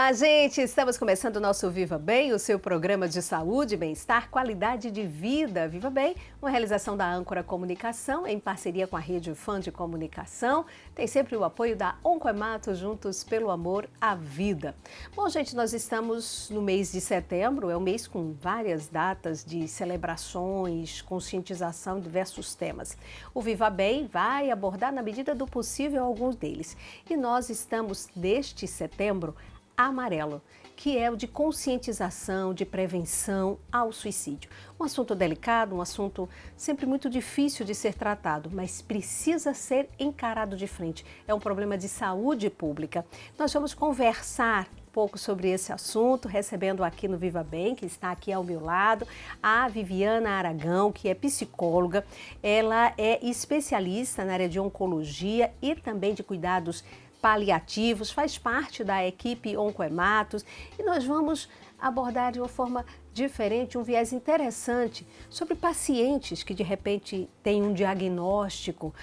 Olá, gente! Estamos começando o nosso Viva Bem, o seu programa de saúde, bem-estar, qualidade de vida. Viva Bem, uma realização da Âncora Comunicação, em parceria com a Rede Fã de Comunicação. Tem sempre o apoio da Oncoemato, juntos pelo amor à vida. Bom, gente, nós estamos no mês de setembro, é um mês com várias datas de celebrações, conscientização, diversos temas. O Viva Bem vai abordar, na medida do possível, alguns deles. E nós estamos, neste setembro, amarelo, que é o de conscientização, de prevenção ao suicídio. Um assunto delicado, um assunto sempre muito difícil de ser tratado, mas precisa ser encarado de frente. É um problema de saúde pública. Nós vamos conversar um pouco sobre esse assunto, recebendo aqui no Viva Bem, que está aqui ao meu lado, a Viviana Aragão, que é psicóloga. Ela é especialista na área de oncologia e também de cuidados paliativos, faz parte da equipe Oncoematos e nós vamos abordar de uma forma diferente, um viés interessante sobre pacientes que de repente têm um diagnóstico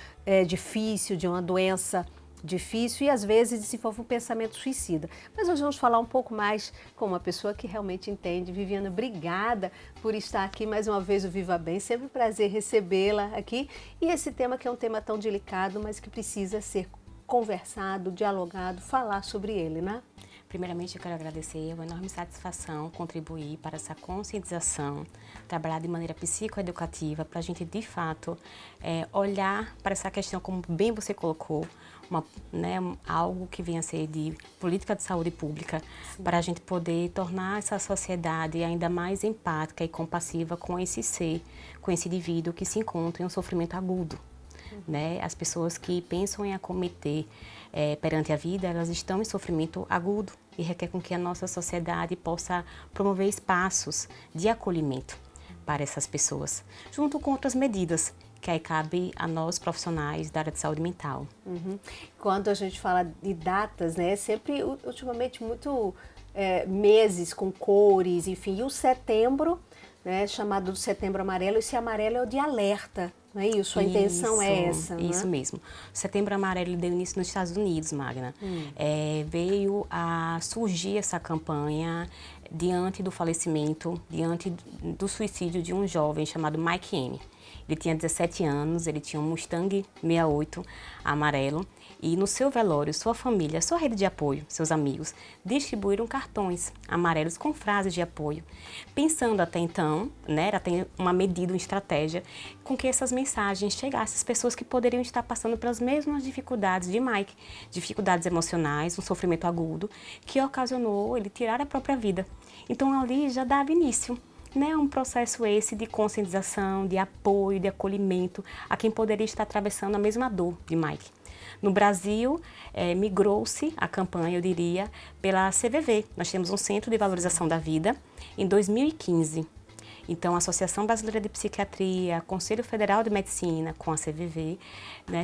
difícil de uma doença difícil e às vezes desenvolve um pensamento suicida. Mas nós vamos falar um pouco mais com uma pessoa que realmente entende. Viviana, obrigada por estar aqui mais uma vez o Viva Bem, sempre um prazer recebê-la aqui. E esse tema que é um tema tão delicado, mas que precisa ser conversado, dialogado, falar sobre ele, né? Primeiramente, eu quero agradecer, é uma enorme satisfação contribuir para essa conscientização, trabalhar de maneira psicoeducativa, para a gente, de fato, olhar para essa questão, como bem você colocou, algo que venha a ser de política de saúde pública, sim, para a gente poder tornar essa sociedade ainda mais empática e compassiva com esse ser, com esse indivíduo que se encontra em um sofrimento agudo. As pessoas que pensam em acometer perante a vida, elas estão em sofrimento agudo e requer com que a nossa sociedade possa promover espaços de acolhimento para essas pessoas, junto com outras medidas que aí cabe a nós profissionais da área de saúde mental. Quando a gente fala de datas, sempre ultimamente muito meses com cores, enfim, e o setembro, chamado de Setembro Amarelo, esse amarelo é o de alerta. Não é isso? A intenção é essa, não é? Isso mesmo. O Setembro Amarelo deu início nos Estados Unidos, Magna. Veio a surgir essa campanha diante do falecimento, diante do suicídio de um jovem chamado Mike M. Ele tinha 17 anos, ele tinha um Mustang 68 amarelo e no seu velório, sua família, sua rede de apoio, seus amigos, distribuíram cartões amarelos com frases de apoio, pensando até então, era até uma medida, uma estratégia, com que essas mensagens chegassem às pessoas que poderiam estar passando pelas mesmas dificuldades de Mike, dificuldades emocionais, um sofrimento agudo, que ocasionou ele tirar a própria vida. Então ali já dava início. Um processo esse de conscientização, de apoio, de acolhimento a quem poderia estar atravessando a mesma dor de Mike. No Brasil, migrou-se a campanha, eu diria, pela CVV. Nós temos um Centro de Valorização da Vida em 2015. Então, a Associação Brasileira de Psiquiatria, Conselho Federal de Medicina, com a CVV,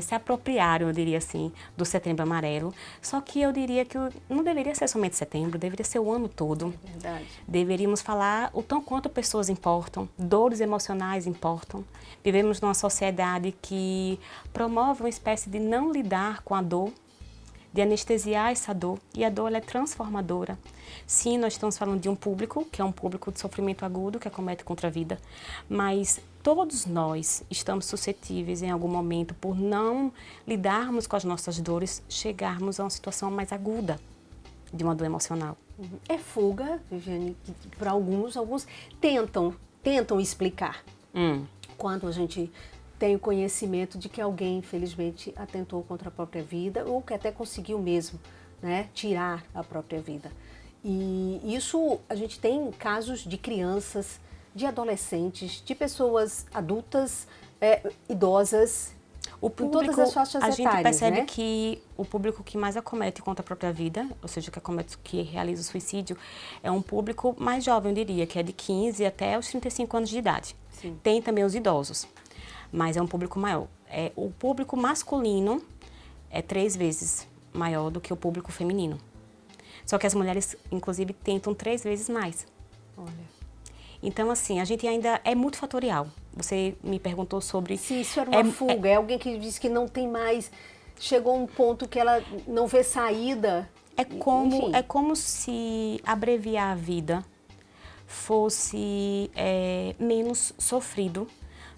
se apropriaram, eu diria assim, do Setembro Amarelo. Só que eu diria que não deveria ser somente setembro, deveria ser o ano todo. É verdade. Deveríamos falar o tão quanto pessoas importam, dores emocionais importam. Vivemos numa sociedade que promove uma espécie de não lidar com a dor, de anestesiar essa dor, e a dor ela é transformadora. Sim, nós estamos falando de um público, que é um público de sofrimento agudo, que acomete contra a vida, mas todos nós estamos suscetíveis em algum momento, por não lidarmos com as nossas dores, chegarmos a uma situação mais aguda de uma dor emocional. É fuga, Viviane, que para alguns tentam explicar. Quando a gente tem o conhecimento de que alguém, infelizmente, atentou contra a própria vida ou que até conseguiu mesmo, tirar a própria vida. E isso, a gente tem casos de crianças, de adolescentes, de pessoas adultas, idosas, o público, em todas as faixas etárias. A gente percebe que o público que mais acomete contra a própria vida, ou seja, que realiza o suicídio, é um público mais jovem, eu diria, que é de 15 até os 35 anos de idade. Sim. Tem também os idosos, mas é um público maior. O público masculino é 3 vezes maior do que o público feminino. Só que as mulheres, inclusive, tentam 3 vezes mais. Olha. Então, assim, a gente ainda é multifatorial. Você me perguntou sobre... Se isso era uma fuga, é alguém que diz que não tem mais... Chegou a um ponto que ela não vê saída Enfim. É como se abreviar a vida fosse menos sofrido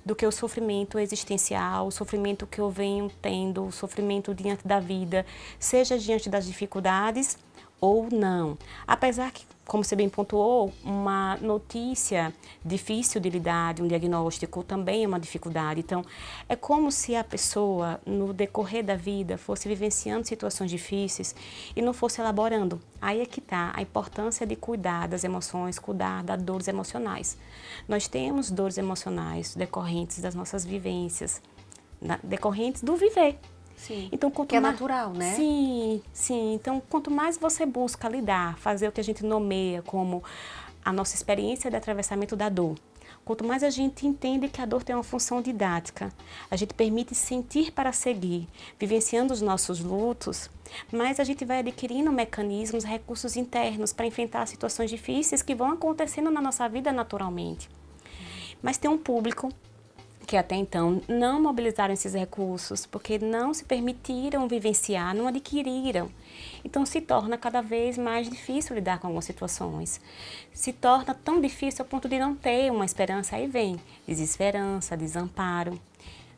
do que o sofrimento existencial, o sofrimento que eu venho tendo, o sofrimento diante da vida, seja diante das dificuldades ou não. Apesar que, como você bem pontuou, uma notícia difícil de lidar, um diagnóstico também é uma dificuldade. Então, é como se a pessoa, no decorrer da vida, fosse vivenciando situações difíceis e não fosse elaborando. Aí é que está a importância de cuidar das emoções, cuidar das dores emocionais. Nós temos dores emocionais decorrentes das nossas vivências, decorrentes do viver. Sim. Então, Que é natural, né? Sim, sim. Então, quanto mais você busca lidar, fazer o que a gente nomeia como a nossa experiência de atravessamento da dor, quanto mais a gente entende que a dor tem uma função didática, a gente permite sentir para seguir, vivenciando os nossos lutos, mais a gente vai adquirindo mecanismos, recursos internos para enfrentar situações difíceis que vão acontecendo na nossa vida naturalmente. Mas tem um público que até então não mobilizaram esses recursos, porque não se permitiram vivenciar, não adquiriram. Então se torna cada vez mais difícil lidar com algumas situações. Se torna tão difícil ao ponto de não ter uma esperança, aí vem desesperança, desamparo,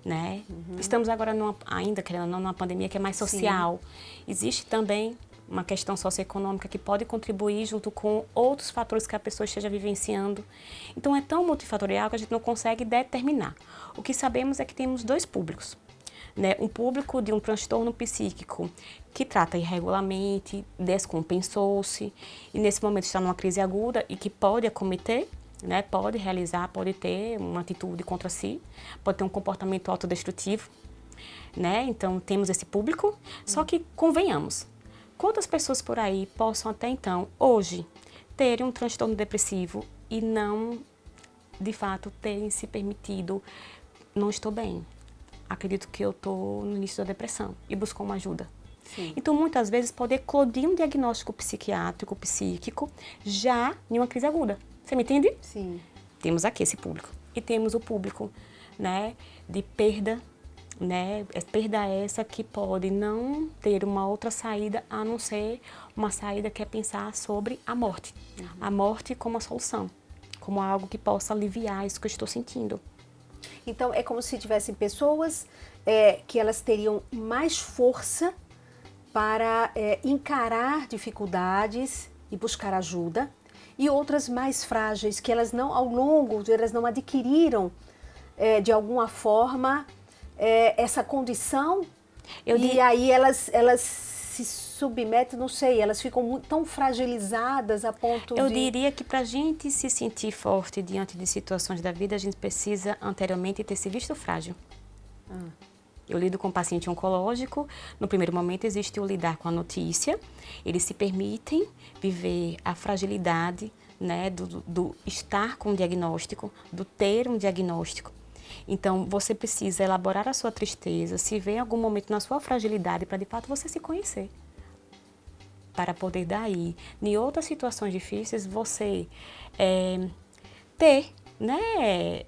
né? Estamos agora ainda, querendo ou não, numa pandemia que é mais social. Sim. Existe também uma questão socioeconômica que pode contribuir junto com outros fatores que a pessoa esteja vivenciando. Então é tão multifatorial que a gente não consegue determinar. O que sabemos é que temos dois públicos, né? Um público de um transtorno psíquico que trata irregularmente, descompensou-se e nesse momento está numa crise aguda e que pode acometer, né? Pode realizar, pode ter uma atitude contra si, pode ter um comportamento autodestrutivo, né? Então temos esse público, só que convenhamos, quantas pessoas por aí possam até então, hoje, terem um transtorno depressivo e não, de fato, terem se permitido, não estou bem, acredito que eu estou no início da depressão e buscar uma ajuda. Sim. Então, muitas vezes, pode eclodir um diagnóstico psiquiátrico, psíquico, já em uma crise aguda. Você me entende? Sim. Temos aqui esse público. E temos o público, né, de perda, né? Perda essa que pode não ter uma outra saída a não ser uma saída que é pensar sobre a morte. A morte como a solução, como algo que possa aliviar isso que eu estou sentindo. Então é como se tivessem pessoas que elas teriam mais força para encarar dificuldades e buscar ajuda, e outras mais frágeis que elas não, ao longo, elas não adquiriram de alguma forma essa condição, aí elas se submetem, não sei, elas ficam tão fragilizadas a ponto Eu diria que para a gente se sentir forte diante de situações da vida, a gente precisa anteriormente ter se visto frágil. Eu lido com paciente oncológico, no primeiro momento existe o lidar com a notícia, eles se permitem viver a fragilidade, né, do estar com um diagnóstico, do ter um diagnóstico. Então, você precisa elaborar a sua tristeza, se ver em algum momento na sua fragilidade, para de fato você se conhecer. Para poder daí, em outras situações difíceis, você ter, né,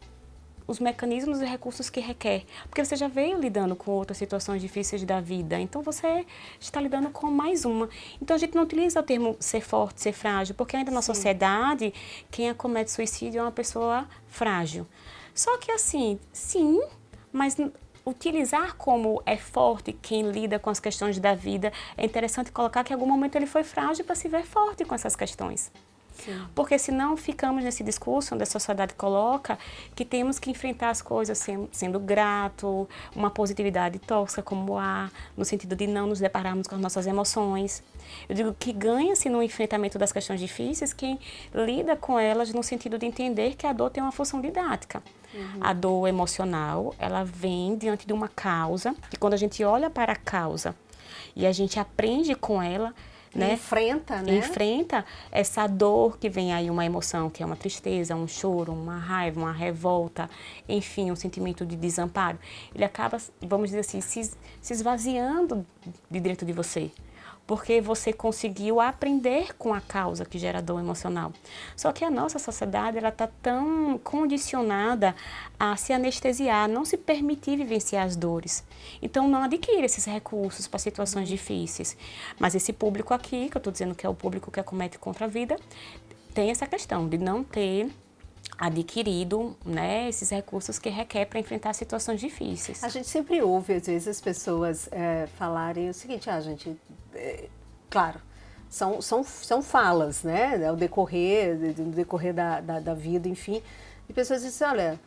os mecanismos e recursos que requer. Porque você já veio lidando com outras situações difíceis da vida, então você está lidando com mais uma. Então a gente não utiliza o termo ser forte, ser frágil, porque ainda na sociedade, quem acomete suicídio é uma pessoa frágil. Só que assim, sim, mas utilizar como é forte quem lida com as questões da vida, é interessante colocar que em algum momento ele foi frágil para se ver forte com essas questões. Sim. Porque senão ficamos nesse discurso onde a sociedade coloca que temos que enfrentar as coisas sendo grato, uma positividade tóxica como há, no sentido de não nos depararmos com as nossas emoções. Eu digo que ganha-se no enfrentamento das questões difíceis quem lida com elas no sentido de entender que a dor tem uma função didática. A dor emocional, ela vem diante de uma causa, e quando a gente olha para a causa e a gente aprende com ela, né? Enfrenta essa dor que vem aí, uma emoção, que é uma tristeza, um choro, uma raiva, uma revolta, enfim, um sentimento de desamparo. Ele acaba, vamos dizer assim, se esvaziando de dentro de você. porque você conseguiu aprender com a causa que gera dor emocional. Só que a nossa sociedade, ela está tão condicionada a se anestesiar, não se permitir vivenciar as dores. Então, não adquire esses recursos para situações difíceis. Mas esse público aqui, que eu estou dizendo que é o público que acomete contra a vida, tem essa questão de não ter adquirido, né, esses recursos que requer para enfrentar situações difíceis. A gente sempre ouve, às vezes, as pessoas falarem o seguinte, gente, claro, são falas, né, o decorrer da vida, enfim, e pessoas dizem, olha,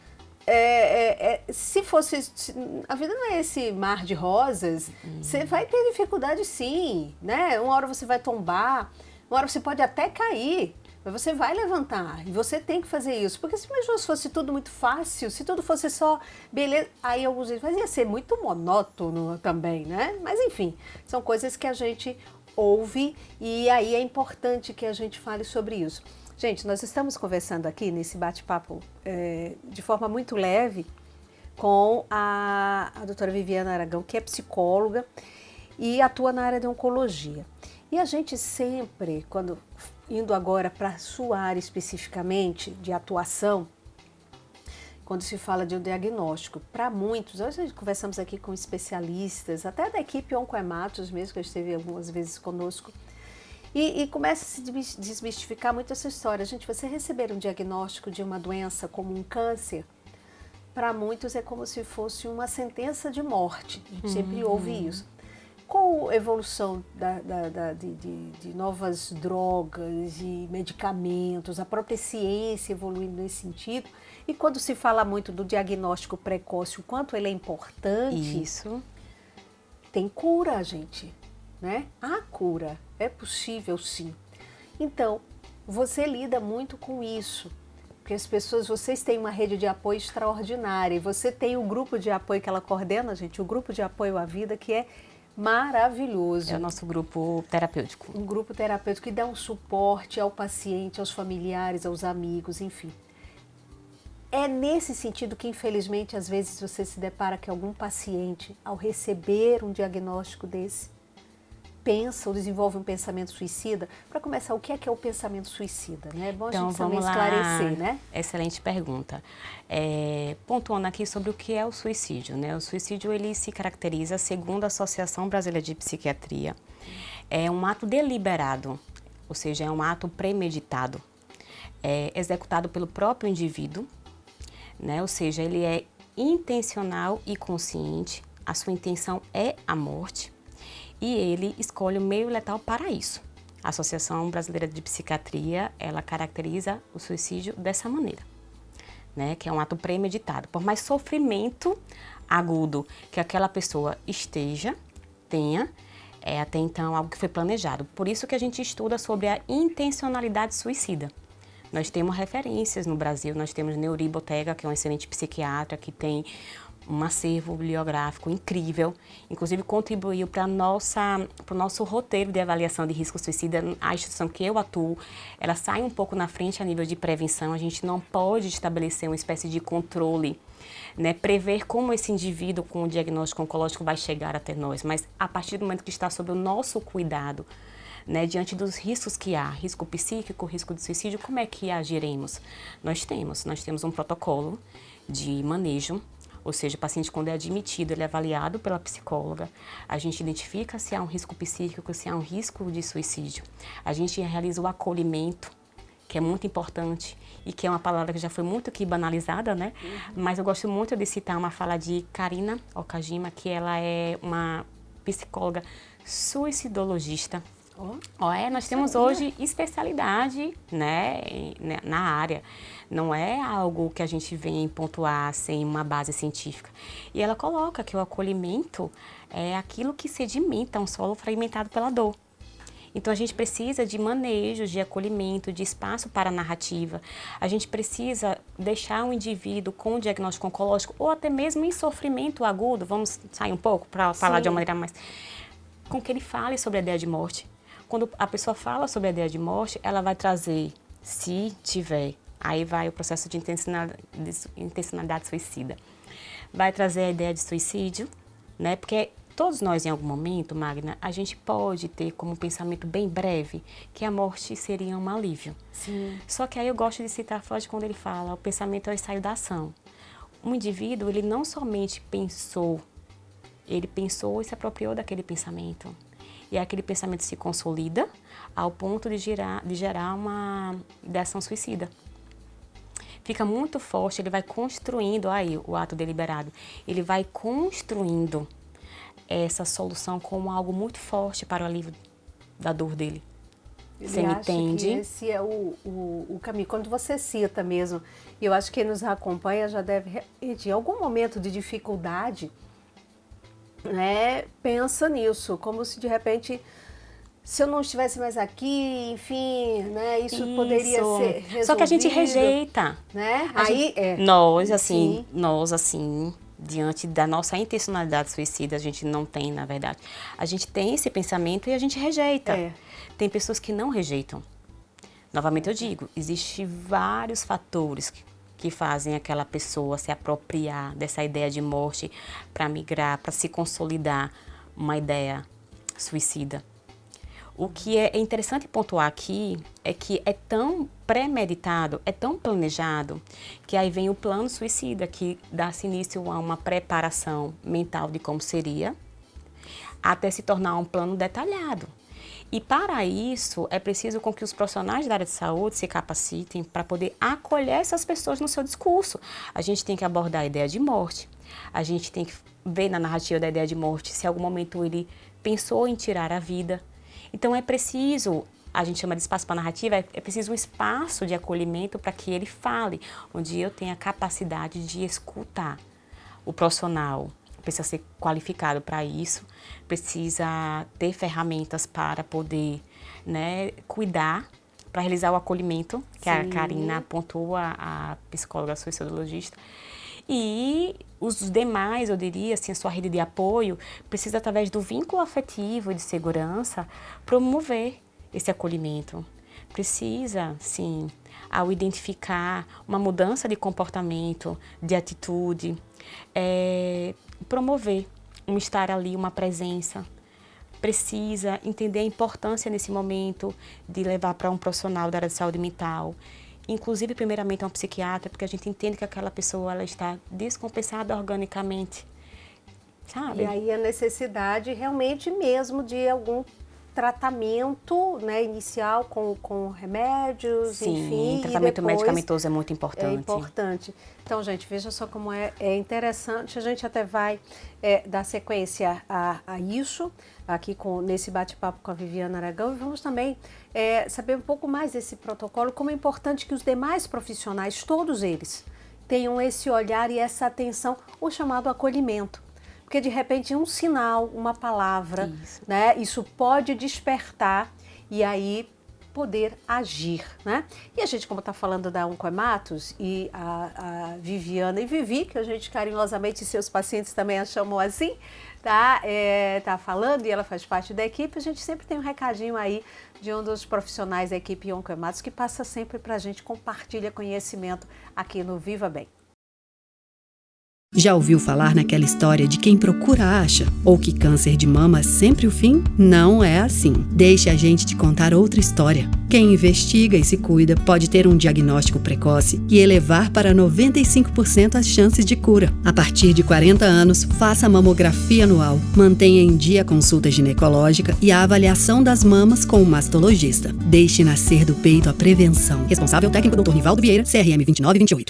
se fosse, a vida não é esse mar de rosas, você vai ter dificuldade sim, né, uma hora você vai tombar, uma hora você pode até cair, mas você vai levantar e você tem que fazer isso. Porque se imagina se fosse tudo muito fácil, se tudo fosse só beleza, aí alguns dizem, mas ia ser muito monótono também, né? Mas enfim, são coisas que a gente ouve e aí é importante que a gente fale sobre isso. Gente, nós estamos conversando aqui nesse bate-papo de forma muito leve com a doutora Viviana Aragão, que é psicóloga e atua na área de oncologia. E a gente sempre, indo agora para a sua área especificamente de atuação, quando se fala de um diagnóstico, para muitos, nós conversamos aqui com especialistas, até da equipe Oncoematos mesmo, que esteve algumas vezes conosco, e começa a se desmistificar muito essa história. Gente, você receber um diagnóstico de uma doença como um câncer, para muitos é como se fosse uma sentença de morte, a gente sempre ouve isso. Com a evolução de novas drogas e medicamentos, a própria ciência evoluindo nesse sentido, e quando se fala muito do diagnóstico precoce, o quanto ele é importante, isso, tem cura, gente, né? Há cura, é possível sim. Então, você lida muito com isso, porque as pessoas, vocês têm uma rede de apoio extraordinária, e você tem o grupo de apoio que ela coordena, gente, o grupo de apoio à vida, que é maravilhoso. É o nosso grupo terapêutico. Um grupo terapêutico que dá um suporte ao paciente, aos familiares, aos amigos, enfim. É nesse sentido que, infelizmente, às vezes você se depara que algum paciente, ao receber um diagnóstico desse, pensa ou desenvolve um pensamento suicida. Para começar, o que é o pensamento suicida? Né? É bom então, a gente também esclarecer, né? Excelente pergunta. Pontuando aqui sobre o que é o suicídio, né? O suicídio, ele se caracteriza, segundo a Associação Brasileira de Psiquiatria, é um ato deliberado, ou seja, é um ato premeditado, executado pelo próprio indivíduo, né? Ou seja, ele é intencional e consciente, a sua intenção é a morte, e ele escolhe o meio letal para isso. A Associação Brasileira de Psiquiatria, ela caracteriza o suicídio dessa maneira, né? Que é um ato premeditado. Por mais sofrimento agudo que aquela pessoa tenha, até então algo que foi planejado. Por isso que a gente estuda sobre a intencionalidade suicida. Nós temos referências no Brasil, nós temos Neuri Botega, que é um excelente psiquiatra, que tem um acervo bibliográfico incrível, inclusive contribuiu para o nosso roteiro de avaliação de risco suicida. A instituição que eu atuo, ela sai um pouco na frente a nível de prevenção, a gente não pode estabelecer uma espécie de controle, né, prever como esse indivíduo com o diagnóstico oncológico vai chegar até nós, mas a partir do momento que está sob o nosso cuidado, né, diante dos riscos que há, risco psíquico, risco de suicídio, como é que agiremos? Nós temos um protocolo de manejo. Ou seja, o paciente, quando é admitido, ele é avaliado pela psicóloga, a gente identifica se há um risco psíquico, se há um risco de suicídio. A gente realiza o acolhimento, que é muito importante e que é uma palavra que já foi muito aqui banalizada, né? Mas eu gosto muito de citar uma fala de Karina Okajima, que ela é uma psicóloga suicidologista. Nós temos hoje especialidade, né, na área. Não é algo que a gente vem pontuar sem uma base científica. E ela coloca que o acolhimento é aquilo que sedimenta um solo fragmentado pela dor. Então, a gente precisa de manejos, de acolhimento, de espaço para a narrativa. A gente precisa deixar o indivíduo com o diagnóstico oncológico ou até mesmo em sofrimento agudo, vamos sair um pouco para falar de uma maneira mais... com que ele fale sobre a ideia de morte. Quando a pessoa fala sobre a ideia de morte, ela vai trazer, se tiver, aí vai o processo de intencionalidade suicida. Vai trazer a ideia de suicídio, né? Porque Todos nós, em algum momento, Magna, a gente pode ter como um pensamento bem breve que a morte seria um alívio. Sim. Só que aí eu gosto de citar Freud quando ele fala o pensamento é o ensaio da ação. Um indivíduo, ele não somente pensou, ele pensou e se apropriou daquele pensamento. E aquele pensamento se consolida ao ponto de gerar uma ideação suicida. Fica muito forte, ele vai construindo, aí o ato deliberado, ele vai construindo essa solução como algo muito forte para o alívio da dor dele. Você me entende? Que esse é o caminho. Quando você cita mesmo, e eu acho que quem nos acompanha já deve, em algum momento de dificuldade, né, pensa nisso, como se de repente, se eu não estivesse mais aqui, enfim, né, isso poderia ser resolvido. Só que a gente rejeita. Né? Nós, assim, diante da nossa intencionalidade suicida, a gente não tem, na verdade. A gente tem esse pensamento e a gente rejeita. Tem pessoas que não rejeitam. Novamente eu digo, existem vários fatores que fazem aquela pessoa se apropriar dessa ideia de morte para migrar, para se consolidar uma ideia suicida. O que é interessante pontuar aqui é que é tão premeditado, é tão planejado, que aí vem o plano suicida, que dá-se início a uma preparação mental de como seria, até se tornar um plano detalhado. E para isso, é preciso com que os profissionais da área de saúde se capacitem para poder acolher essas pessoas no seu discurso. A gente tem que abordar a ideia de morte, a gente tem que ver na narrativa da ideia de morte se em algum momento ele pensou em tirar a vida. Então é preciso, a gente chama de espaço para narrativa, é preciso um espaço de acolhimento para que ele fale, onde eu tenha a capacidade de escutar. O profissional precisa ser qualificado para isso, precisa ter ferramentas para poder, né, cuidar, para realizar o acolhimento, que a Karina apontou, a psicóloga suicidologista. E os demais, eu diria, assim, a sua rede de apoio precisa, através do vínculo afetivo e de segurança, promover esse acolhimento. Precisa, sim, ao identificar uma mudança de comportamento, de atitude, promover um estar ali, uma presença. Precisa entender a importância nesse momento de levar para um profissional da área de saúde mental, inclusive primeiramente a um psiquiatra, porque a gente entende que aquela pessoa ela está descompensada organicamente, sabe? E aí a necessidade realmente mesmo de algum tratamento, né, inicial com remédios, enfim. Sim, tratamento medicamentoso é muito importante. É importante. Então, gente, veja só como é interessante. A gente até vai dar sequência a isso aqui nesse bate-papo com a Viviana Aragão e vamos também saber um pouco mais desse protocolo, como é importante que os demais profissionais, todos eles, tenham esse olhar e essa atenção, o chamado acolhimento. Porque de repente um sinal, uma palavra, né, isso pode despertar e aí poder agir, né? E a gente, como está falando da Oncoematos e a Viviana e Vivi, que a gente carinhosamente, seus pacientes também a chamam assim, tá falando e ela faz parte da equipe, a gente sempre tem um recadinho aí de um dos profissionais da equipe Oncoematos que passa sempre para a gente, compartilha conhecimento aqui no Viva Bem. Já ouviu falar naquela história de quem procura acha? Ou que câncer de mama é sempre o fim? Não é assim. Deixe a gente te contar outra história. Quem investiga e se cuida pode ter um diagnóstico precoce e elevar para 95% as chances de cura. A partir de 40 anos, faça a mamografia anual. Mantenha em dia a consulta ginecológica e a avaliação das mamas com o mastologista. Deixe nascer do peito a prevenção. Responsável técnico Dr. Nivaldo Vieira, CRM 2928.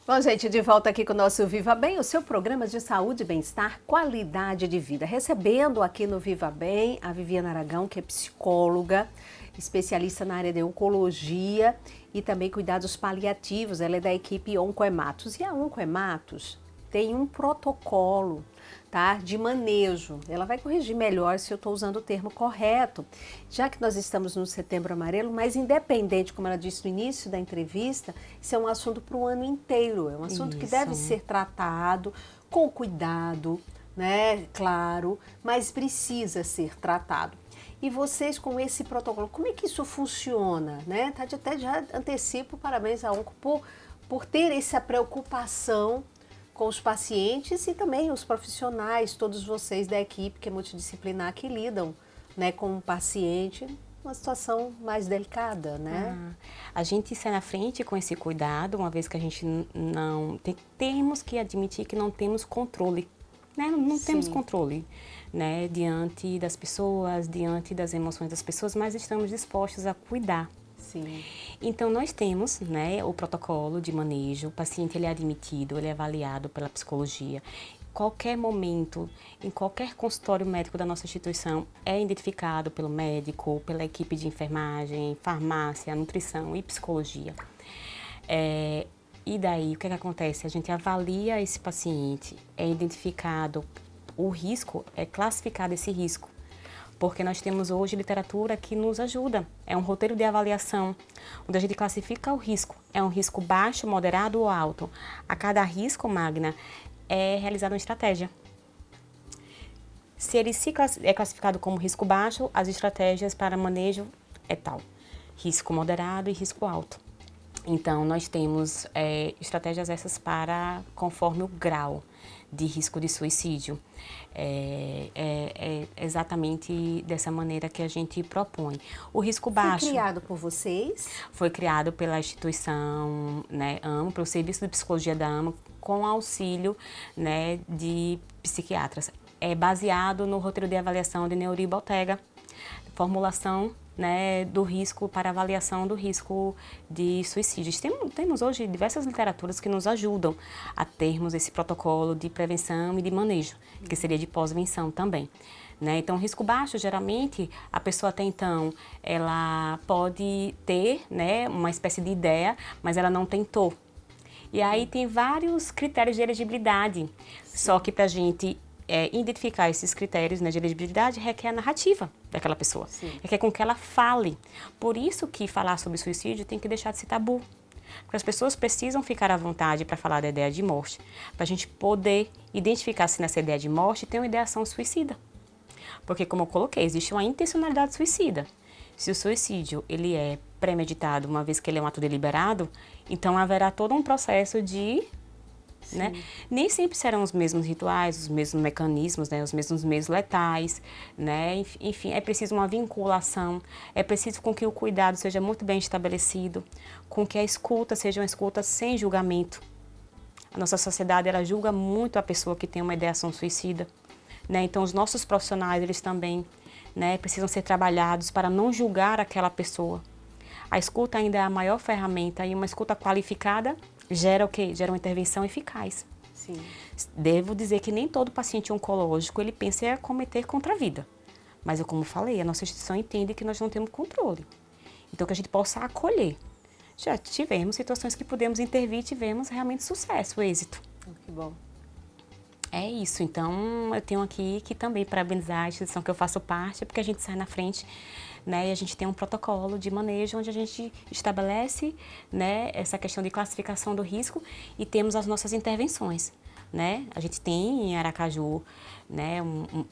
Bom, gente, de volta aqui com o nosso Viva Bem, o seu programa de saúde, bem-estar, qualidade de vida. Recebendo aqui no Viva Bem a Viviana Aragão, que é psicóloga, especialista na área de oncologia e também cuidados paliativos. Ela é da equipe Oncoematos. E a Oncoematos tem um protocolo, tá, de manejo. Ela vai corrigir melhor se eu estou usando o termo correto, já que nós estamos no Setembro Amarelo, mas independente, como ela disse no início da entrevista, isso é um assunto para o ano inteiro, é um assunto que deve ser tratado com cuidado, né, claro, mas precisa ser tratado. E vocês com esse protocolo, como é que isso funciona, né? Até já antecipo, parabéns à Onco por ter essa preocupação com os pacientes e também os profissionais, todos vocês da equipe que é multidisciplinar que lidam, né, com o paciente, uma situação mais delicada, né? A gente sai na frente com esse cuidado, uma vez que a gente não temos que admitir que não temos controle, né? Não temos controle, né, diante das pessoas, diante das emoções das pessoas, mas estamos dispostos a cuidar. Sim. Então, nós temos, né, o protocolo de manejo, o paciente ele é admitido, ele é avaliado pela psicologia. Qualquer momento, em qualquer consultório médico da nossa instituição, é identificado pelo médico, pela equipe de enfermagem, farmácia, nutrição e psicologia. E daí, o que acontece? A gente avalia esse paciente, é identificado o risco, é classificado esse risco. Porque nós temos hoje literatura que nos ajuda. É um roteiro de avaliação, onde a gente classifica o risco. É um risco baixo, moderado ou alto. A cada risco, Magna, é realizada uma estratégia. Se ele é classificado como risco baixo, as estratégias para manejo é tal. Risco moderado e risco alto. Então, nós temos estratégias essas para conforme o grau de risco de suicídio. É exatamente dessa maneira que a gente propõe. O risco baixo... Foi criado por vocês? Foi criado pela instituição, né, AMO, pelo Serviço de Psicologia da AMO, com auxílio, né, de psiquiatras. É baseado no roteiro de avaliação de Neuriba Ortega, formulação, né, do risco para avaliação do risco de suicídio. Temos hoje diversas literaturas que nos ajudam a termos esse protocolo de prevenção e de manejo, que seria de pós-venção também. Né? Então, risco baixo, geralmente, a pessoa até então, ela pode ter, né, uma espécie de ideia, mas ela não tentou. E aí tem vários critérios de elegibilidade, só que para a gente identificar esses critérios, né, de elegibilidade requer a narrativa daquela pessoa, requer com que ela fale. Por isso que falar sobre suicídio tem que deixar de ser tabu. Porque as pessoas precisam ficar à vontade para falar da ideia de morte, para a gente poder identificar se nessa ideia de morte tem uma ideação suicida. Porque, como eu coloquei, existe uma intencionalidade suicida. Se o suicídio ele é premeditado, uma vez que ele é um ato deliberado, então haverá todo um processo de... Né? Nem sempre serão os mesmos rituais, os mesmos mecanismos, né? Os mesmos meios letais, né? Enfim, é preciso uma vinculação, é preciso com que o cuidado seja muito bem estabelecido, com que a escuta seja uma escuta sem julgamento. A nossa sociedade, ela julga muito a pessoa que tem uma ideação suicida, né? Então, os nossos profissionais, eles também, né, precisam ser trabalhados para não julgar aquela pessoa. A escuta ainda é a maior ferramenta e uma escuta qualificada gera o quê? Gera uma intervenção eficaz. Sim. Devo dizer que nem todo paciente oncológico ele pensa em cometer contra a vida. Mas, como falei, a nossa instituição entende que nós não temos controle. Então, que a gente possa acolher. Já tivemos situações que pudemos intervir e tivemos realmente sucesso, êxito. Que bom. É isso. Então, eu tenho aqui que também parabenizar a instituição que eu faço parte, porque a gente sai na frente, né, e a gente tem um protocolo de manejo onde a gente estabelece, né, essa questão de classificação do risco e temos as nossas intervenções, né? A gente tem em Aracaju, né,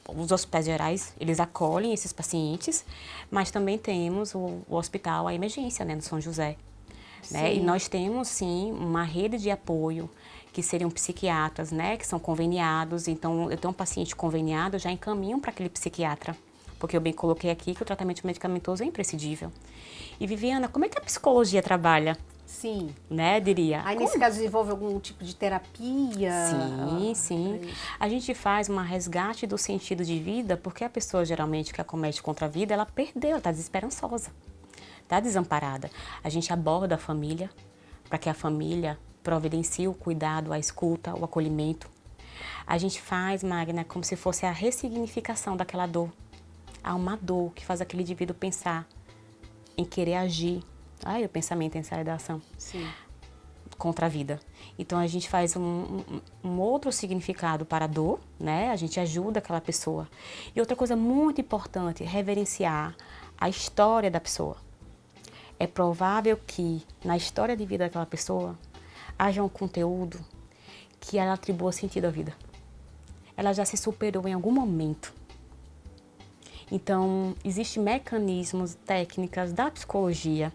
os hospitais gerais, eles acolhem esses pacientes, mas também temos o hospital, a emergência, né, no São José. Né? E nós temos, sim, uma rede de apoio, que seriam psiquiatras, né, que são conveniados. Então, eu tenho um paciente conveniado, eu já encaminho para aquele psiquiatra. Porque eu bem coloquei aqui que o tratamento medicamentoso é imprescindível. E, Viviana, como é que a psicologia trabalha? Sim. Né, diria. Aí, nesse caso, desenvolve algum tipo de terapia? Sim, sim. A gente faz um resgate do sentido de vida, porque a pessoa, geralmente, que acomete contra a vida, ela perdeu, ela está desesperançosa, está desamparada. A gente aborda a família, para que a família providencie o cuidado, a escuta, o acolhimento. A gente faz, Magna, como se fosse a ressignificação daquela dor. Há uma dor que faz aquele indivíduo pensar em querer agir. Aí o pensamento em sair da ação. Sim. Contra a vida. Então, a gente faz um outro significado para a dor, né? A gente ajuda aquela pessoa. E outra coisa muito importante, reverenciar a história da pessoa. É provável que, na história de vida daquela pessoa, haja um conteúdo que ela atribua sentido à vida. Ela já se superou em algum momento. Então, existem mecanismos, técnicas da psicologia,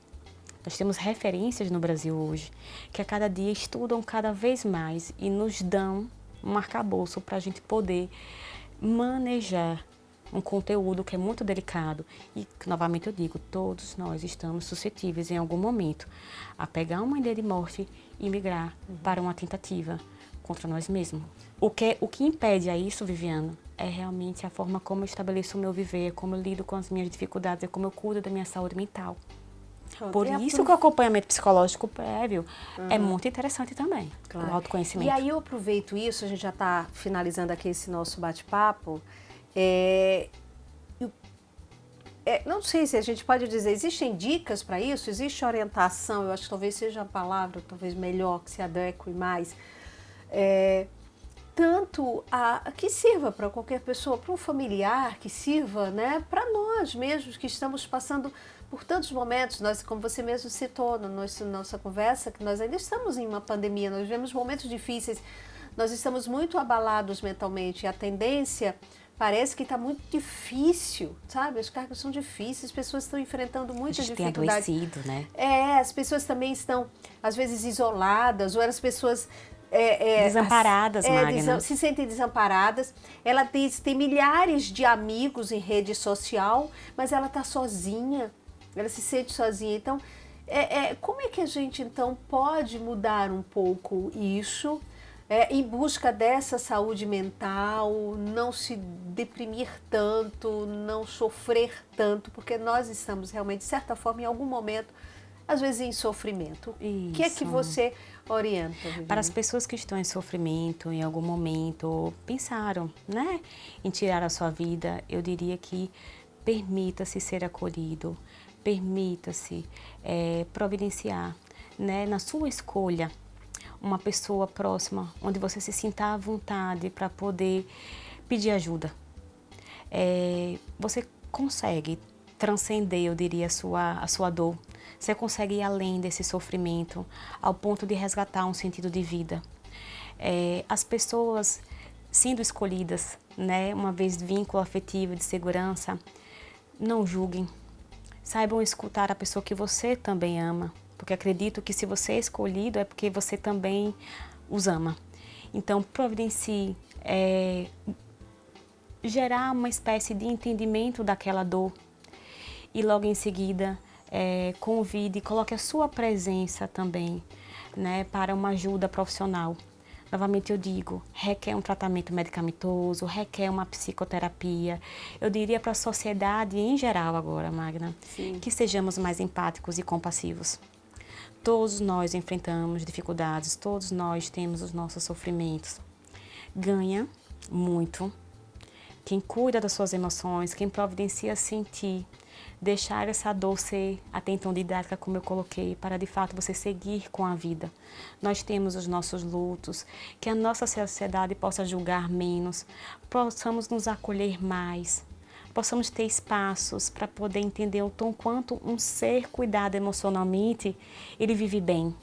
Nós temos referências no Brasil hoje, que a cada dia estudam cada vez mais e nos dão um arcabouço para a gente poder manejar um conteúdo que é muito delicado e, novamente eu digo, todos nós estamos suscetíveis em algum momento a pegar uma ideia de morte e migrar para uma tentativa contra nós mesmos. O que impede a isso, Viviana, é realmente a forma como eu estabeleço o meu viver, como eu lido com as minhas dificuldades, é como eu cuido da minha saúde mental. Por isso que o acompanhamento psicológico prévio é muito interessante também, Claro. o autoconhecimento. E aí eu aproveito isso, a gente já está finalizando aqui esse nosso bate-papo. Não sei se a gente pode dizer, existem dicas para isso? Existe orientação? Eu acho que talvez seja a palavra talvez melhor, que se adeque mais. Tanto que sirva para qualquer pessoa, para um familiar, que sirva, né, para nós mesmos que estamos passando por tantos momentos. Nós, como você mesmo citou na nossa conversa, que nós ainda estamos em uma pandemia, nós vivemos momentos difíceis, nós estamos muito abalados mentalmente e a tendência parece que está muito difícil, sabe? As cargas são difíceis, as pessoas estão enfrentando muitas dificuldades. Tem adoecido, né? As pessoas também estão, às vezes, isoladas, ou as pessoas... desamparadas, Magna. Se sentem desamparadas. Ela tem milhares de amigos em rede social, mas ela está sozinha, ela se sente sozinha. Então, como é que a gente, então, pode mudar um pouco isso, em busca dessa saúde mental, não se deprimir tanto, não sofrer tanto, porque nós estamos realmente, de certa forma, em algum momento, às vezes em sofrimento. O que é que você orienta, Viviane? Para as pessoas que estão em sofrimento, em algum momento, pensaram, né, em tirar a sua vida, eu diria que permita-se ser acolhido, permita-se providenciar, né, na sua escolha, uma pessoa próxima, onde você se sinta à vontade para poder pedir ajuda. Você consegue transcender, eu diria, a sua dor. Você consegue ir além desse sofrimento, ao ponto de resgatar um sentido de vida. As pessoas sendo escolhidas, né, uma vez vínculo afetivo de segurança, não julguem. Saibam escutar a pessoa que você também ama, porque acredito que se você é escolhido é porque você também os ama. Então, providencie, gerar uma espécie de entendimento daquela dor e logo em seguida convide, coloque a sua presença também, né, para uma ajuda profissional. Novamente eu digo, requer um tratamento medicamentoso, requer uma psicoterapia. Eu diria para a sociedade em geral agora, Magna, Sim. que sejamos mais empáticos e compassivos. Todos nós enfrentamos dificuldades, todos nós temos os nossos sofrimentos. Ganha muito quem cuida das suas emoções, quem providencia sentir, deixar essa dor ser até então didática, como eu coloquei, para de fato você seguir com a vida. Nós temos os nossos lutos, que a nossa sociedade possa julgar menos, possamos nos acolher mais, possamos ter espaços para poder entender o tom quanto um ser cuidado emocionalmente, ele vive bem.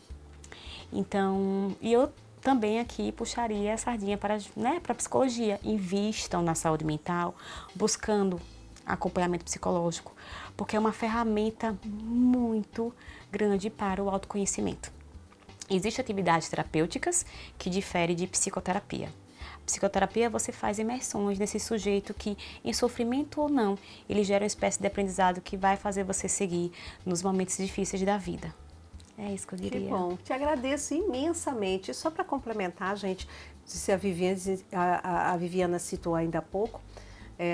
Então, e eu também aqui puxaria a sardinha para, né, para a psicologia. Invistam na saúde mental, buscando acompanhamento psicológico, porque é uma ferramenta muito grande para o autoconhecimento. Existem atividades terapêuticas que diferem de psicoterapia. Psicoterapia, você faz imersões nesse sujeito que, em sofrimento ou não, ele gera uma espécie de aprendizado que vai fazer você seguir nos momentos difíceis da vida. É isso que eu diria. Que bom, te agradeço imensamente. Só para complementar, gente, se a Viviana citou ainda há pouco,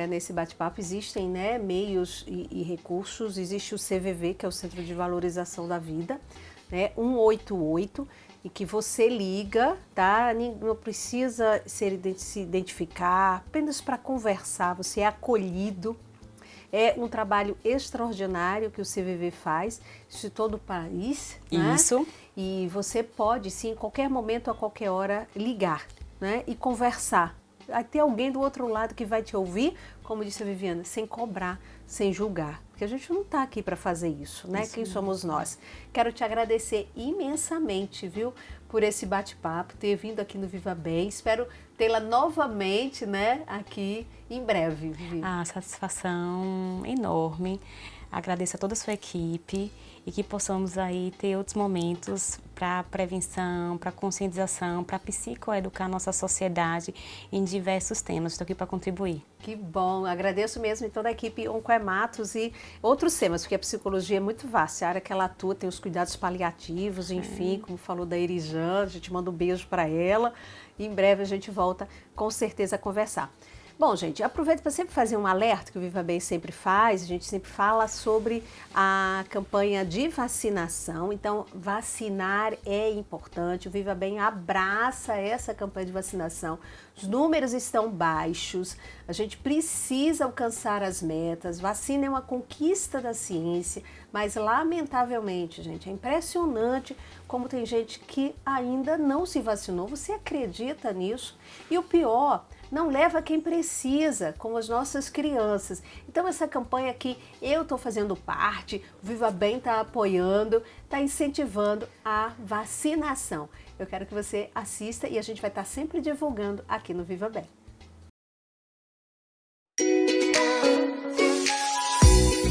nesse bate-papo existem, né, meios e recursos. Existe o CVV, que é o Centro de Valorização da Vida, né, 188, e que você liga, tá? Não precisa se identificar, apenas para conversar, você é acolhido. É um trabalho extraordinário que o CVV faz, isso em todo o país, né? Isso. E você pode, sim, em qualquer momento, a qualquer hora, ligar, né, e conversar. Vai ter alguém do outro lado que vai te ouvir, como disse a Viviana, sem cobrar, sem julgar. Porque a gente não está aqui para fazer isso, né? Quem somos nós? Quero te agradecer imensamente, viu, por esse bate-papo, ter vindo aqui no Viva Bem. Espero tê-la novamente, né, aqui em breve, Vivi. A satisfação enorme. Agradeço a toda a sua equipe e que possamos aí ter outros momentos para prevenção, para conscientização, para psicoeducar a nossa sociedade em diversos temas. Estou aqui para contribuir. Que bom, agradeço mesmo em toda a equipe Oncoematos e outros temas, porque a psicologia é muito vasta, a área que ela atua tem os cuidados paliativos, enfim, como falou da Erijan, a gente manda um beijo para ela e em breve a gente volta com certeza a conversar. Bom, gente, aproveito para sempre fazer um alerta que o Viva Bem sempre faz, a gente sempre fala sobre a campanha de vacinação, então vacinar é importante, o Viva Bem abraça essa campanha de vacinação, os números estão baixos, a gente precisa alcançar as metas, vacina é uma conquista da ciência, mas lamentavelmente, gente, é impressionante como tem gente que ainda não se vacinou, você acredita nisso? E o pior, não leva quem precisa, como as nossas crianças. Então essa campanha aqui, eu estou fazendo parte, o Viva Bem está apoiando, está incentivando a vacinação. Eu quero que você assista e a gente vai estar sempre divulgando aqui no Viva Bem.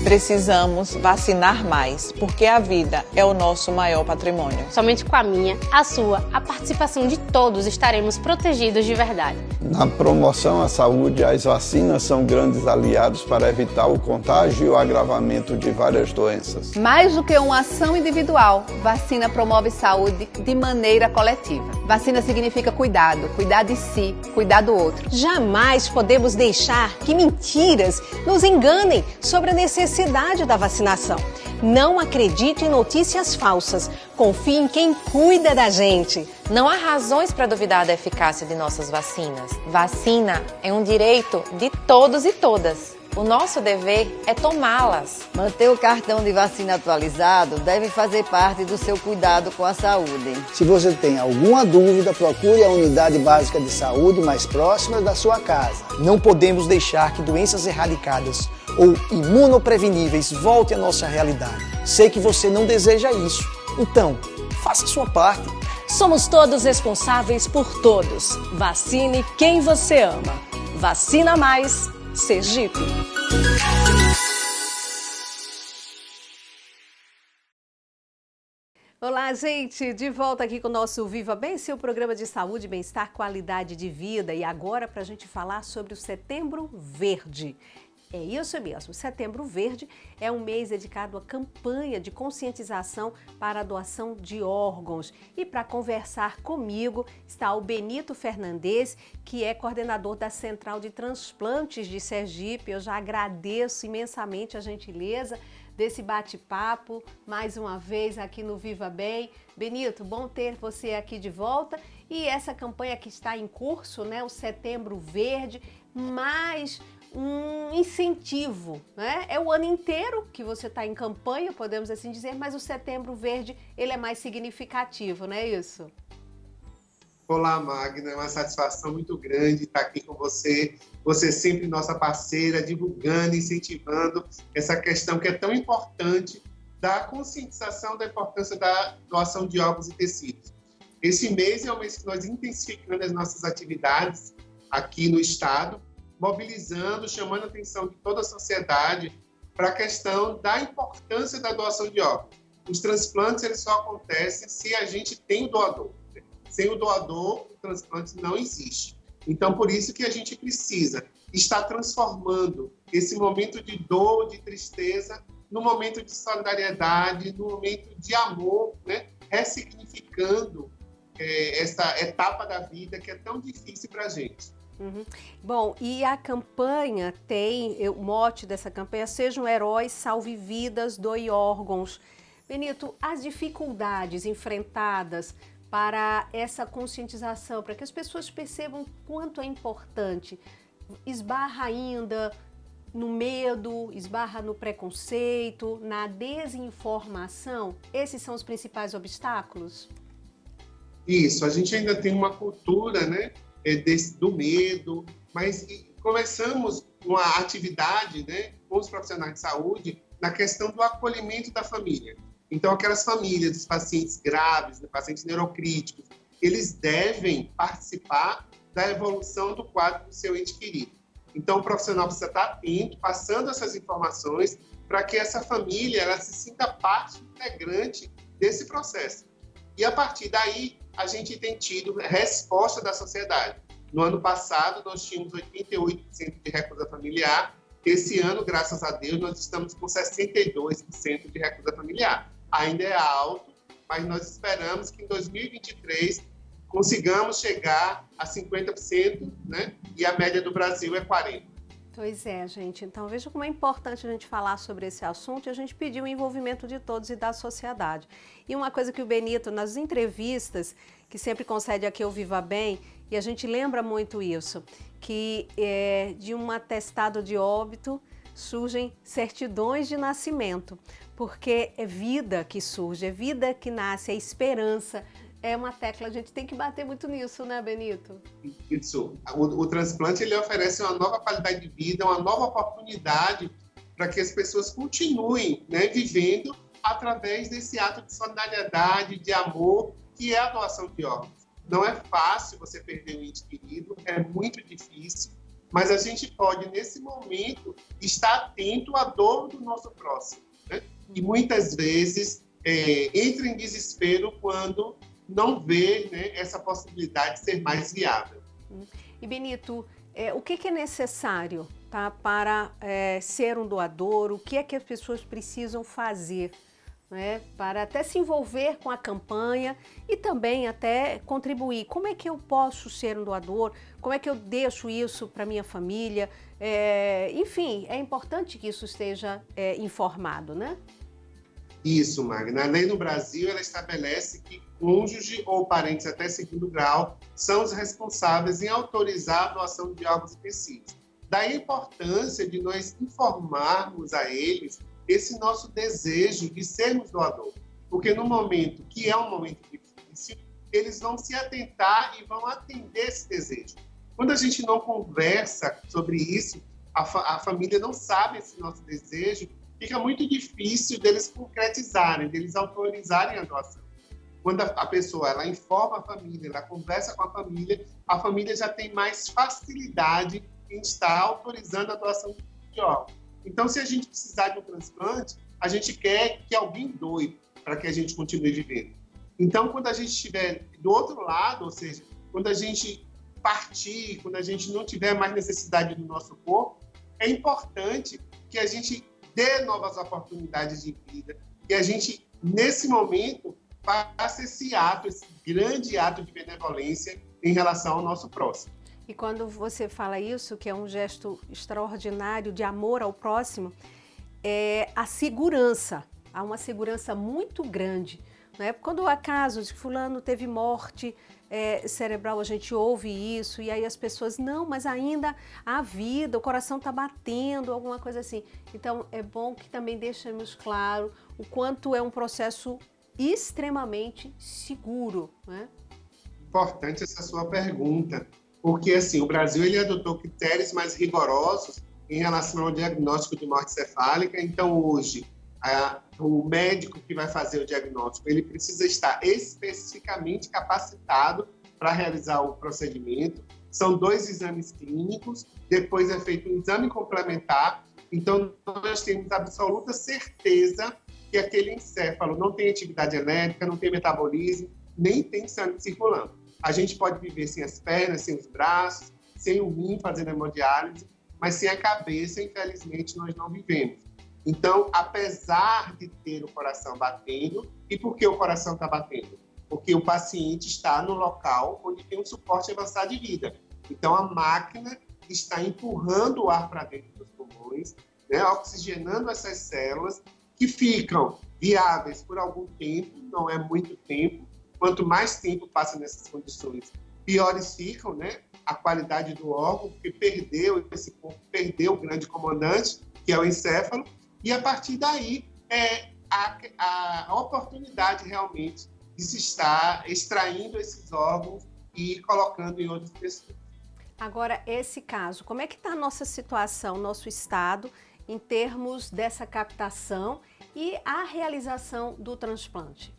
Precisamos vacinar mais, porque a vida é o nosso maior patrimônio. Somente com a minha, a sua, a participação de todos estaremos protegidos de verdade. Na promoção à saúde, as vacinas são grandes aliados para evitar o contágio e o agravamento de várias doenças. Mais do que uma ação individual, vacina promove saúde de maneira coletiva. Vacina significa cuidado, cuidar de si, cuidar do outro. Jamais podemos deixar que mentiras nos enganem sobre a necessidade da vacinação. Não acredite em notícias falsas. Confie em quem cuida da gente. Não há razões para duvidar da eficácia de nossas vacinas. Vacina é um direito de todos e todas. O nosso dever é tomá-las. Manter o cartão de vacina atualizado deve fazer parte do seu cuidado com a saúde. Se você tem alguma dúvida, procure a unidade básica de saúde mais próxima da sua casa. Não podemos deixar que doenças erradicadas ou imunopreveníveis voltem à nossa realidade. Sei que você não deseja isso. Então, faça a sua parte. Somos todos responsáveis por todos. Vacine quem você ama. Vacina Mais, Sergipe. Olá, gente! De volta aqui com o nosso Viva Bem, seu programa de saúde, bem-estar, qualidade de vida. E agora para a gente falar sobre o Setembro Verde. É isso mesmo, Setembro Verde é um mês dedicado à campanha de conscientização para a doação de órgãos. E para conversar comigo está o Benito Fernandes, que é coordenador da Central de Transplantes de Sergipe. Eu já agradeço imensamente a gentileza desse bate-papo, mais uma vez aqui no Viva Bem. Benito, bom ter você aqui de volta. E essa campanha que está em curso, né, o Setembro Verde, mais um incentivo, né? É o ano inteiro que você está em campanha, podemos assim dizer, mas o Setembro Verde, ele é mais significativo, não é isso? Olá, Magna, é uma satisfação muito grande estar aqui com você. Você é sempre nossa parceira, divulgando, incentivando essa questão que é tão importante da conscientização da importância da doação de órgãos e tecidos. Esse mês é um mês que nós intensificamos as nossas atividades aqui no Estado, mobilizando, chamando a atenção de toda a sociedade para a questão da importância da doação de órgãos. Os transplantes eles só acontecem se a gente tem o doador. Sem o doador, o transplante não existe. Então, por isso que a gente precisa estar transformando esse momento de dor, de tristeza, no momento de solidariedade, no momento de amor, né? Ressignificando essa etapa da vida que é tão difícil para a gente. Uhum. Bom, e a campanha tem, o mote dessa campanha, sejam heróis, salve vidas, doe órgãos. Benito, as dificuldades enfrentadas para essa conscientização, para que as pessoas percebam quanto é importante, esbarra ainda no medo, esbarra no preconceito, na desinformação? Esses são os principais obstáculos? Isso, a gente ainda tem uma cultura, né, do medo, mas começamos uma atividade, né, com os profissionais de saúde na questão do acolhimento da família. Então, aquelas famílias dos pacientes graves, dos pacientes neurocríticos, eles devem participar da evolução do quadro do seu ente querido. Então, o profissional precisa estar atento, passando essas informações para que essa família ela se sinta parte integrante desse processo. E, a partir daí, a gente tem tido resposta da sociedade. No ano passado, nós tínhamos 88% de recusa familiar. Esse ano, graças a Deus, nós estamos com 62% de recusa familiar. Ainda é alto, mas nós esperamos que em 2023 consigamos chegar a 50%, né? E a média do Brasil é 40%. Pois é, gente. Então, veja como é importante a gente falar sobre esse assunto e a gente pedir o envolvimento de todos e da sociedade. E uma coisa que o Benito, nas entrevistas, que sempre concede aqui ao Viva Bem, e a gente lembra muito isso, que de um atestado de óbito surgem certidões de nascimento, porque é vida que surge, é vida que nasce, é esperança. É uma tecla, a gente tem que bater muito nisso, né, Benito? Isso. O transplante ele oferece uma nova qualidade de vida, uma nova oportunidade para que as pessoas continuem, né, vivendo através desse ato de solidariedade, de amor, que é a doação de órgãos. Não é fácil você perder um ente querido, é muito difícil, mas a gente pode, nesse momento, estar atento à dor do nosso próximo, né? E muitas vezes entra em desespero quando não vê, né, essa possibilidade de ser mais viável. E Benito, o que é necessário, tá, para ser um doador? O que é que as pessoas precisam fazer, né, para até se envolver com a campanha e também até contribuir? Como é que eu posso ser um doador? Como é que eu deixo isso para minha família? Enfim, é importante que isso esteja informado, né? Isso, Magna. A lei no Brasil ela estabelece que cônjuge ou parentes até segundo grau são os responsáveis em autorizar a doação de órgãos específicos. Daí a importância de nós informarmos a eles esse nosso desejo de sermos doadores. Porque no momento que é um momento difícil, eles vão se atentar e vão atender esse desejo. Quando a gente não conversa sobre isso, a família não sabe esse nosso desejo, fica muito difícil deles concretizarem, deles autorizarem a doação. Quando a pessoa ela informa a família, ela conversa com a família já tem mais facilidade em estar autorizando a doação de órgãos. Então, se a gente precisar de um transplante, a gente quer que alguém doe para que a gente continue vivendo. Então, quando a gente estiver do outro lado, ou seja, quando a gente partir, quando a gente não tiver mais necessidade do nosso corpo, é importante que a gente dê novas oportunidades de vida, que a gente, nesse momento, faça esse ato, esse grande ato de benevolência em relação ao nosso próximo. E quando você fala isso, que é um gesto extraordinário de amor ao próximo, é a segurança. Há uma segurança muito grande, né? Quando há casos de fulano teve morte cerebral, a gente ouve isso, e aí as pessoas, não, mas ainda há vida, o coração está batendo, alguma coisa assim. Então, é bom que também deixemos claro o quanto é um processo extremamente seguro, né? Importante essa sua pergunta, porque assim, o Brasil ele adotou critérios mais rigorosos em relação ao diagnóstico de morte cefálica. Então, hoje, o médico que vai fazer o diagnóstico, ele precisa estar especificamente capacitado para realizar o procedimento. São 2 exames clínicos, depois é feito um exame complementar. Então, nós temos absoluta certeza que aquele encéfalo não tem atividade elétrica, não tem metabolismo, nem tem sangue circulando. A gente pode viver sem as pernas, sem os braços, sem o rim fazendo hemodiálise, mas sem a cabeça, infelizmente, nós não vivemos. Então, apesar de ter o coração batendo, e por que o coração está batendo? Porque o paciente está no local onde tem um suporte avançado de vida. Então, a máquina está empurrando o ar para dentro dos pulmões, né, oxigenando essas células que ficam viáveis por algum tempo, não é muito tempo. Quanto mais tempo passa nessas condições, piores ficam, né? A qualidade do órgão, porque perdeu esse corpo, perdeu o grande comandante, que é o encéfalo, e a partir daí a oportunidade realmente de se estar extraindo esses órgãos e colocando em outras pessoas. Agora, esse caso, como é que está a nossa situação, nosso estado, em termos dessa captação e a realização do transplante?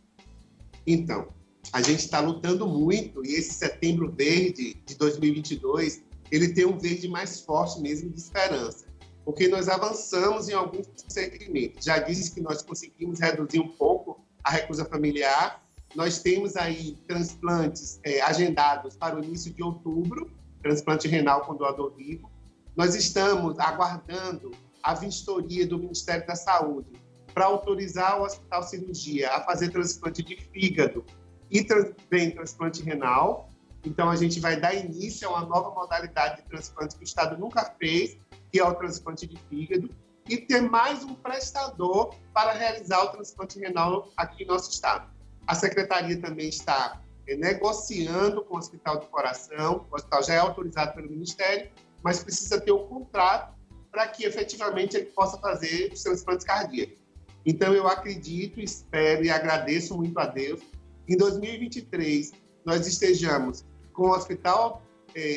Então, a gente está lutando muito, e esse Setembro Verde de 2022 ele tem um verde mais forte mesmo de esperança, porque nós avançamos em alguns segmentos. Já disse que nós conseguimos reduzir um pouco a recusa familiar. Nós temos aí transplantes agendados para o início de outubro, transplante renal com doador vivo. Nós estamos aguardando a vistoria do Ministério da Saúde para autorizar o Hospital Cirurgia a fazer transplante de fígado e também transplante renal. Então, a gente vai dar início a uma nova modalidade de transplante que o Estado nunca fez, que é o transplante de fígado, e ter mais um prestador para realizar o transplante renal aqui em nosso Estado. A Secretaria também está negociando com o Hospital do Coração, o hospital já é autorizado pelo Ministério, mas precisa ter um contrato para que efetivamente ele possa fazer os transplantes cardíacos. Então, eu acredito, espero e agradeço muito a Deus. Em 2023, nós estejamos com o Hospital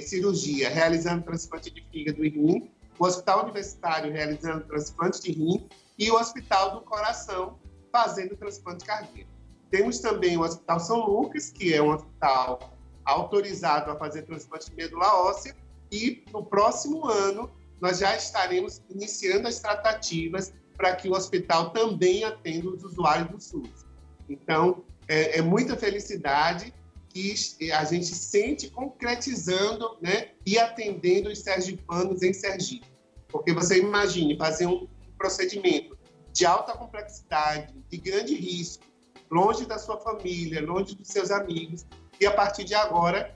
Cirurgia realizando transplante de fígado e rim, o Hospital Universitário realizando transplante de rim e o Hospital do Coração fazendo transplante cardíaco. Temos também o Hospital São Lucas, que é um hospital autorizado a fazer transplante de medula óssea, e no próximo ano nós já estaremos iniciando as tratativas para que o hospital também atenda os usuários do SUS. Então, é muita felicidade que a gente sente concretizando, né, e atendendo os sergipanos em Sergipe. Porque você imagine fazer um procedimento de alta complexidade, de grande risco, longe da sua família, longe dos seus amigos, e a partir de agora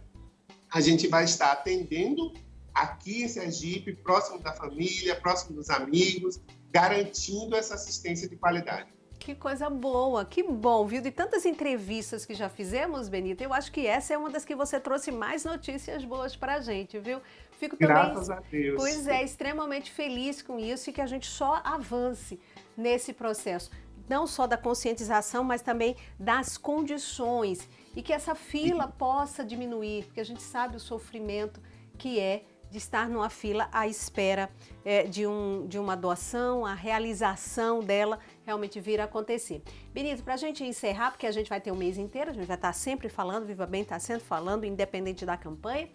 a gente vai estar atendendo aqui em Sergipe, próximo da família, próximo dos amigos, garantindo essa assistência de qualidade. Que coisa boa, que bom, viu? De tantas entrevistas que já fizemos, Benita, eu acho que essa é uma das que você trouxe mais notícias boas pra gente, viu? Fico também, graças a Deus. Pois é, extremamente feliz com isso e que a gente só avance nesse processo. Não só da conscientização, mas também das condições e que essa fila possa diminuir, porque a gente sabe o sofrimento que é de estar numa fila à espera de uma doação, a realização dela realmente vir a acontecer. Benito, para a gente encerrar, porque a gente vai ter um mês inteiro, a gente vai estar sempre falando, Viva Bem está sempre falando, independente da campanha,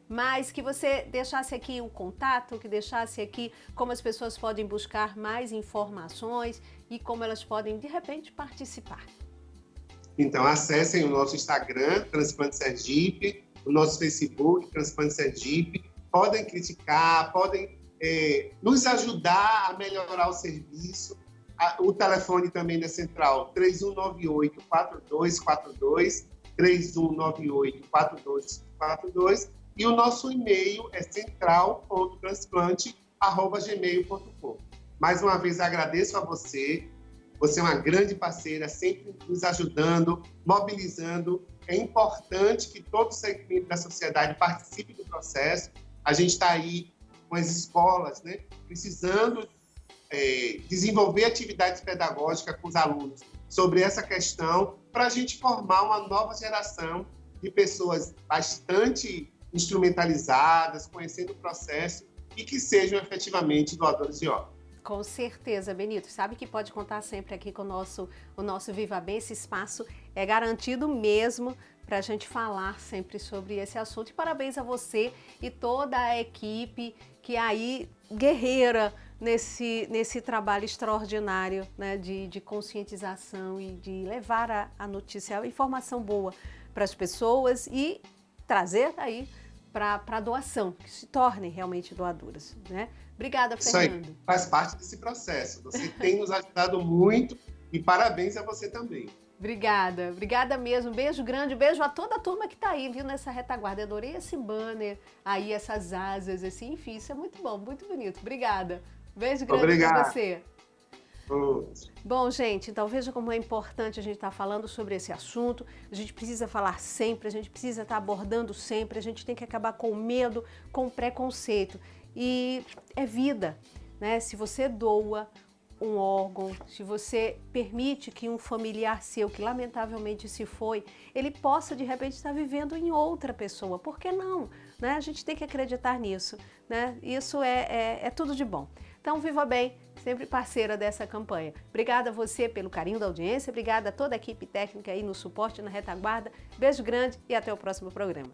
mas que você deixasse aqui o contato, que deixasse aqui como as pessoas podem buscar mais informações e como elas podem, de repente, participar. Então, acessem o nosso Instagram, Transplante Sergipe, o nosso Facebook, Transplante Sergipe. Podem criticar, podem nos ajudar a melhorar o serviço. O telefone também da Central, 3198-4242, 3198-4242. E o nosso e-mail é central.transplante@gmail.com. Mais uma vez, agradeço a você. Você é uma grande parceira, sempre nos ajudando, mobilizando. É importante que todo segmento da sociedade participe do processo. A gente está aí com as escolas, né, precisando desenvolver atividades pedagógicas com os alunos sobre essa questão para a gente formar uma nova geração de pessoas bastante instrumentalizadas, conhecendo o processo e que sejam efetivamente doadores de órgãos. Com certeza, Benito. Sabe que pode contar sempre aqui com o nosso Viva Bem. Esse espaço é garantido mesmo para a gente falar sempre sobre esse assunto. E parabéns a você e toda a equipe que aí guerreira nesse trabalho extraordinário, né, de conscientização e de levar a notícia, a informação boa para as pessoas e trazer aí para a doação, que se tornem realmente doadoras, né? Obrigada, Fernando. Isso aí faz parte desse processo. Você tem nos ajudado muito e parabéns a você também. Obrigada, obrigada mesmo. Beijo grande, beijo a toda a turma que tá aí, viu, nessa retaguarda. Eu adorei esse banner aí, essas asas, assim, enfim, isso é muito bom, muito bonito. Obrigada. Beijo grande para você. Bom, gente, então veja como é importante a gente estar falando sobre esse assunto. A gente precisa falar sempre, a gente precisa estar abordando sempre, a gente tem que acabar com o medo, com o preconceito. E é vida, né? Se você doa um órgão, se você permite que um familiar seu, que lamentavelmente se foi, ele possa de repente estar vivendo em outra pessoa. Por que não? Né? A gente tem que acreditar nisso, né? Isso é tudo de bom. Então, Viva Bem, sempre parceira dessa campanha. Obrigada a você pelo carinho da audiência, obrigada a toda a equipe técnica aí no suporte, na retaguarda. Beijo grande e até o próximo programa.